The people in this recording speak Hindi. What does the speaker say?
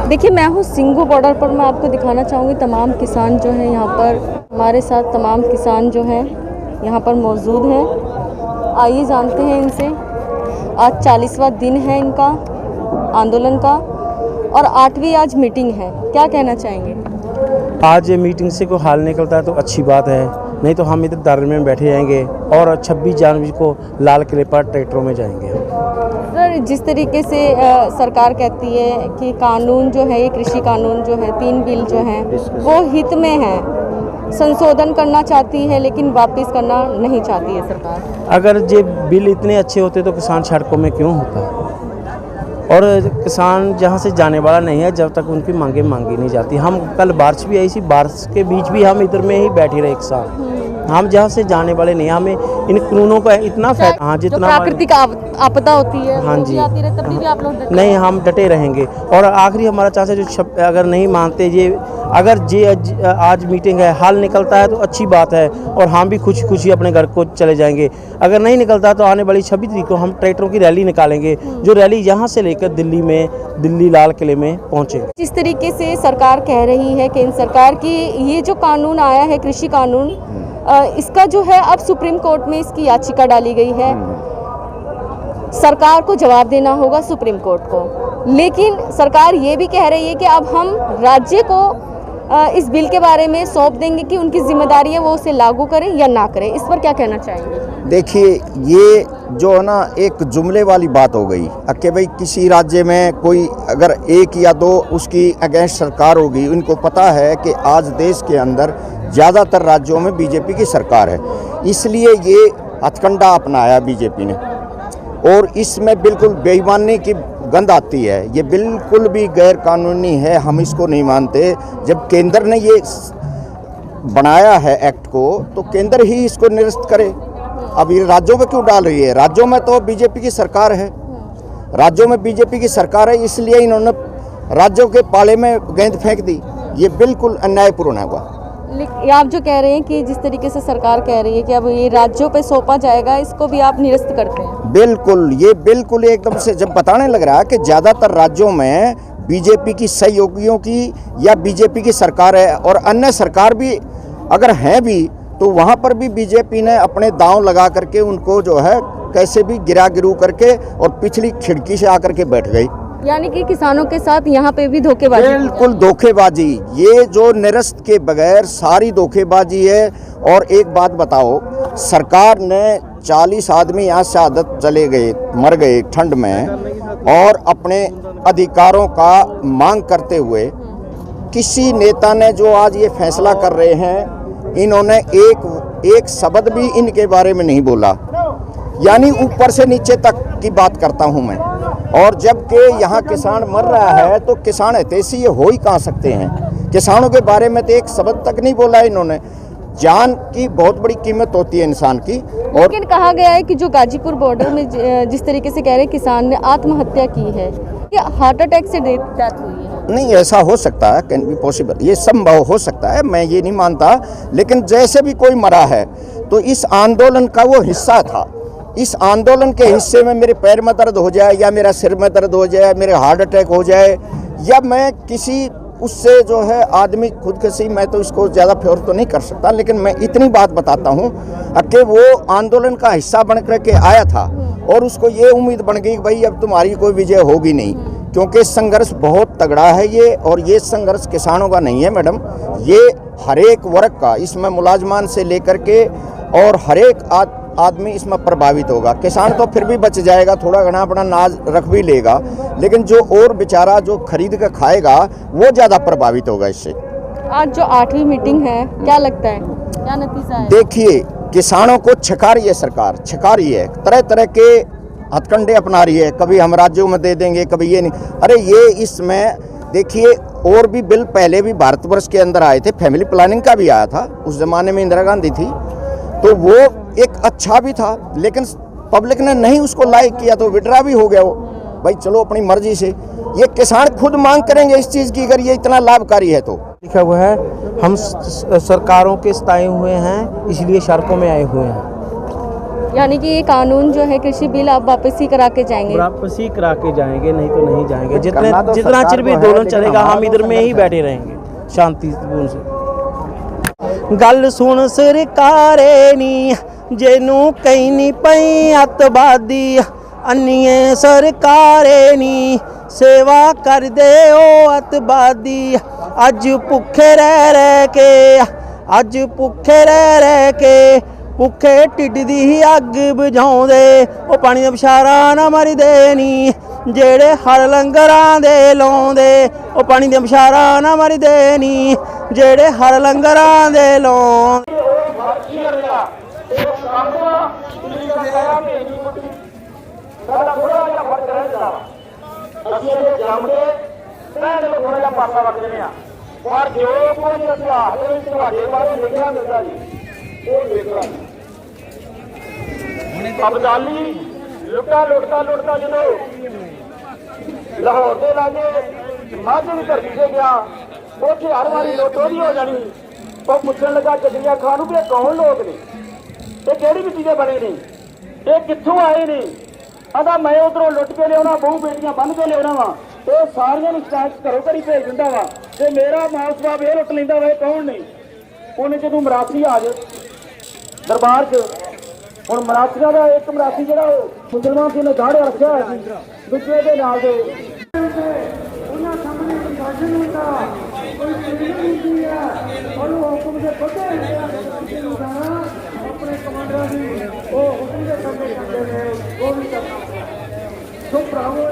देखिए, मैं हूँ सिंघू बॉर्डर पर। मैं आपको दिखाना चाहूँगी तमाम किसान जो हैं यहाँ पर, हमारे साथ तमाम किसान जो हैं यहाँ पर मौजूद हैं। आइए जानते हैं इनसे। आज 40वां दिन है इनका आंदोलन का और 8वीं आज मीटिंग है। क्या कहना चाहेंगे? आज ये मीटिंग से कोई हाल निकलता है तो अच्छी बात है, नहीं तो हम इधर धरने में बैठे जाएंगे और 26 जनवरी को लाल किले पर ट्रैक्टरों में जाएंगे। सर, जिस तरीके से सरकार कहती है कि कानून जो है, ये कृषि कानून जो है, 3 बिल जो हैं वो हित में है, संशोधन करना चाहती है लेकिन वापस करना नहीं चाहती है सरकार। अगर ये बिल इतने अच्छे होते तो किसान सड़कों में क्यों होता? और किसान जहाँ से जाने वाला नहीं है जब तक उनकी मांगे मांगी नहीं जाती। हम कल बारिश भी आई थी, बारिश के बीच भी हम इधर में ही बैठे रहे एक साथ। हम जहाँ से जाने वाले नहीं, हमें इन कानूनों का इतना फायदा, हाँ, जितना प्राकृतिक आपदा होती है, हाँ जी, आती रहे, तब भी आप लोग डटे नहीं, हम डटे रहेंगे। और आखिरी हमारा चाचा जो अगर नहीं मानते ये, अगर ये आज मीटिंग है, हाल निकलता है तो अच्छी बात है और हम भी खुशी खुशी अपने घर को चले जाएंगे। अगर नहीं निकलता तो आने वाली 26 तारीख को हम ट्रैक्टरों की रैली निकालेंगे, जो रैली यहाँ से लेकर दिल्ली लाल किले में पहुँचेगी। जिस तरीके से सरकार कह रही है, केंद्र सरकार की ये जो कानून आया है कृषि कानून, इसका जो है अब सुप्रीम कोर्ट में इसकी याचिका डाली गई है। सरकार को जवाब देना होगा सुप्रीम कोर्ट को, लेकिन सरकार ये भी कह रही है कि अब हम राज्य को इस बिल के बारे में सौंप देंगे कि उनकी जिम्मेदारी है वो उसे लागू करें या ना करें। इस पर क्या कहना चाहेंगे? देखिए, ये जो है ना एक जुमले वाली बात हो गई कि भाई किसी राज्य में कोई अगर 1 या 2 उसकी अगेंस्ट सरकार होगी। उनको पता है कि आज देश के अंदर ज़्यादातर राज्यों में बीजेपी की सरकार है, इसलिए ये हथकंडा अपनाया बीजेपी ने और इसमें बिल्कुल बेईमानी की गंध आती है। ये बिल्कुल भी गैर कानूनी है, हम इसको नहीं मानते। जब केंद्र ने ये बनाया है एक्ट को तो केंद्र ही इसको निरस्त करे। अब ये राज्यों में क्यों डाल रही है? राज्यों में तो बीजेपी की सरकार है, राज्यों में बीजेपी की सरकार है, इसलिए इन्होंने राज्यों के पाले में गेंद फेंक दी। ये बिल्कुल अन्यायपूर्ण है। आप जो कह रहे हैं कि जिस तरीके से सरकार कह रही है कि अब ये राज्यों पे सौंपा जाएगा, इसको भी आप निरस्त करते हैं? बिल्कुल, ये बिल्कुल एकदम से जब बताने लग रहा है कि ज़्यादातर राज्यों में बीजेपी की सहयोगियों की या बीजेपी की सरकार है और अन्य सरकार भी अगर हैं भी तो वहाँ पर भी बीजेपी ने अपने दांव लगा करके उनको जो है कैसे भी गिरू करके और पिछली खिड़की से आकर के बैठ गई। यानी कि किसानों के साथ यहाँ पे भी धोखेबाजी? बिल्कुल धोखेबाजी, ये जो निरस्त के बगैर सारी धोखेबाजी है। और एक बात बताओ, सरकार ने 40 आदमी यहाँ शहादत चले गए, मर गए ठंड में, और अपने अधिकारों का मांग करते हुए किसी नेता ने जो आज ये फैसला कर रहे हैं, इन्होंने एक शब्द भी इनके बारे में नहीं बोला। यानी ऊपर से नीचे तक की बात करता हूँ मैं। और जबकि यहाँ किसान मर रहा है तो किसान हितैषी ये हो ही कहाँ सकते हैं? किसानों के बारे में तो एक शब्द तक नहीं बोला इन्होंने। जान की बहुत बड़ी कीमत होती है इंसान की। और लेकिन कहा गया है कि जो गाजीपुर बॉर्डर में जिस तरीके से कह रहे हैं किसान ने आत्महत्या की है, ये हार्ट अटैक से डेथ हुई है। नहीं, ऐसा हो सकता है, कैन बी पॉसिबल, ये संभव हो सकता है, मैं ये नहीं मानता। लेकिन जैसे भी कोई मरा है तो इस आंदोलन का वो हिस्सा था। इस आंदोलन के हिस्से में मेरे पैर में दर्द हो जाए या मेरा सिर में दर्द हो जाए, मेरे हार्ट अटैक हो जाए, या मैं किसी उससे जो है आदमी खुदकुशी, मैं तो इसको ज़्यादा फेवर तो नहीं कर सकता, लेकिन मैं इतनी बात बताता हूँ कि वो आंदोलन का हिस्सा बन करके आया था और उसको ये उम्मीद बन गई कि भाई अब तुम्हारी कोई विजय होगी नहीं, क्योंकि संघर्ष बहुत तगड़ा है ये। और ये संघर्ष किसानों का नहीं है मैडम, ये हर एक वर्ग का, इसमें मुलाजमान से लेकर के और हर एक आदमी इसमें प्रभावित होगा। किसान तो फिर भी बच जाएगा, थोड़ा घना अपना नाज रख भी लेगा, लेकिन जो और बेचारा जो खरीद कर खाएगा वो ज़्यादा प्रभावित होगा इससे। आज जो 8वीं मीटिंग है, क्या लगता है क्या नतीजा है? देखिए, किसानों को छका रही है सरकार, छका रही है, तरह तरह के हथकंडे अपना रही है। कभी हम राज्यों में दे देंगे, कभी ये नहीं। अरे ये इसमें देखिए, और भी बिल पहले भी भारतवर्ष के अंदर आए थे, फैमिली प्लानिंग का भी आया था, उस जमाने में इंदिरा गांधी थी, तो वो एक अच्छा भी था, लेकिन पब्लिक ने नहीं उसको लाइक किया तो विड्रा भी हो गया वो। भाई चलो अपनी मर्जी से, ये किसान खुद मांग करेंगे इस चीज़ की अगर ये इतना लाभकारी है तो। लिखा हुआ है, हम सरकारों के सताए हुए हैं इसलिए सड़कों में आए हुए हैं। यानी कि ये कानून जो है कृषि बिल आप वापसी करा के जाएंगे? वापसी करा के जाएंगे, नहीं तो नहीं जाएंगे। जितने करना तो जितना सरकार चिर भी को है, आंदोलन लेकिन चलेगा हमारा हम इधर तो में ही संघर्ष है। बैठे रहेंगे शांतिपूर्ण से। गल सुन सरकारे नी जेनू कहीं नहीं पई अतवादी, अन्नीए सरकारे नी सेवा कर दे ओ अतवादी। अज भुखे रह के, अज भुखे रह के भुखे ढिड दी अग बुझाउंदे, ओ पानी दा बछारा ना मरी देनी जेड़े हर लंगरां दे लाउंदे, ओ पानी दा बछारा ना मरी देनी जेड़े हर लंगरां दे लाउंदे। पर जो कुछ इतिहास ਤੁਹਾਡੇ ਬਾਰੇ ਲਿਖਿਆ ਮਿਲਦਾ ਜੀ ਉਹ ਦੇਖ ਲਾ। ਅਬਦਾਲੀ ਲੁੱਟਦਾ ਜਦੋਂ ਲਾਹੌਰ ਦੇ ਲਾਗੇ ਮਾਝੇ ਦੀ ਧਰਤੀ ਤੇ ਗਿਆ, ਉੱਥੇ ਹਰ ਵਾਰੀ ਲੁੱਟ ਉਹਦੀ ਹੋ ਜਾਣੀ। ਉਹ ਪੁੱਛਣ ਲੱਗਾ ਚਟੀਆਂ ਖਾਨ ਨੂੰ ਵੀ ਇਹ ਕੌਣ ਲੋਕ ਨੇ, ਇਹ ਕਿਹੜੀ ਮਿੱਟੀ ਦੇ ਬਣੇ ਨੇ, ਇਹ ਕਿੱਥੋਂ ਆਏ ਨੇ। ਆਂਦਾ ਮੈਂ ਉਧਰੋਂ ਲੁੱਟ ਕੇ ਲਿਆਉਣਾ, ਬਹੂ ਬੇਟੀਆਂ ਬੰਨ ਕੇ ਲਿਆਉਣਾ ਵਾ, ਇਹ ਸਾਰੀਆਂ ਨੂੰ ਸਟੈਂਪ ਘਰੋਂ ਘਰੀ ਭੇਜ ਦਿੰਦਾ ਵਾ ਤੇ ਮੇਰਾ ਮਾਂ ਬਾਪ ਇਹ ਲੁੱਟ ਲੈਂਦਾ ਵਾ। ਇਹ ਕੌਣ ਨੇ? ਉਹਨੇ ਜਦੋਂ ਮਰਾਸੀ ਆ ਜਾ ਦਰਬਾਰ 'ਚ, ਹੁਣ ਮਰਾਸੀਆਂ ਦਾ ਇੱਕ ਮਰਾਸੀ ਜਿਹੜਾ ਉਹ ਮੁਸਲਮਾਨ ਸੀ, ਉਹਨੇ ਦਾੜ੍ਹ ਰੱਖਿਆ ਹੋਇਆ ਸੀ ਦੂਜੇ ਦੇ ਨਾਲ ਦੇ ਉਹਨਾਂ ਸਾਹਮਣੇ ਪ੍ਰਸ਼ਾਸਨ ਹੁੰਦਾ ਕੋਈ ਟ੍ਰੇਨਿੰਗ ਹੁੰਦੀ ਹੈ ਔਰ ਉਹ ਹੁਕਮ ਦੇ ਪੱਕੇ ਹੁੰਦੇ ਆ ਆਪਣੇ ਕਮਾਂਡਰਾਂ ਦੀ, ਉਹ ਹੁਕਮ ਦੇ ਕੰਮ ਕਰਦੇ ਨੇ ਉਹ ਵੀ ਕਰਨਾ। ਸੋ ਭਰਾਵੋ